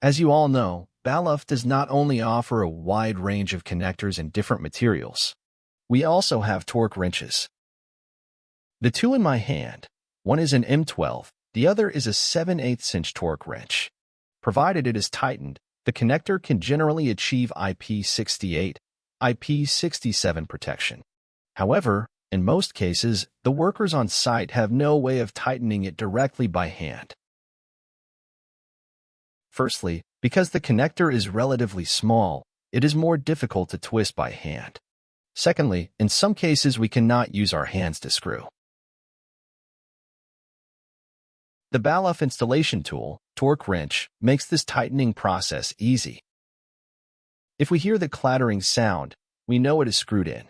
As you all know, Balluff does not only offer a wide range of connectors and different materials. We also have torque wrenches. The two in my hand, one is an M12, the other is a 7/8" torque wrench. Provided it is tightened, the connector can generally achieve IP68, IP67 protection. However, in most cases, the workers on site have no way of tightening it directly by hand. Firstly, because the connector is relatively small, it is more difficult to twist by hand. Secondly, in some cases we cannot use our hands to screw. The Balluff installation tool, torque wrench, makes this tightening process easy. If we hear the clattering sound, we know it is screwed in.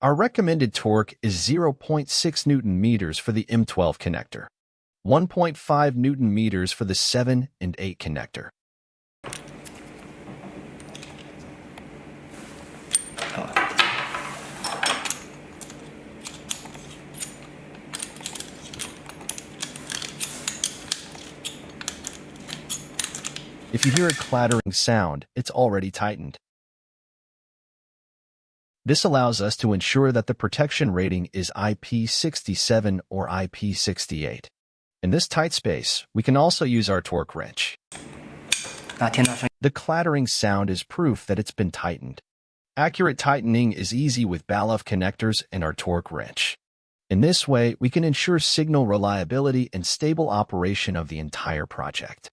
Our recommended torque is 0.6 Nm for the M12 connector, 1.5 Nm for the 7 and 8 connector. If you hear a clattering sound, it's already tightened. This allows us to ensure that the protection rating is IP67 or IP68. In this tight space, we can also use our torque wrench. The clattering sound is proof that it's been tightened. Accurate tightening is easy with Balluff connectors and our torque wrench. In this way, we can ensure signal reliability and stable operation of the entire project.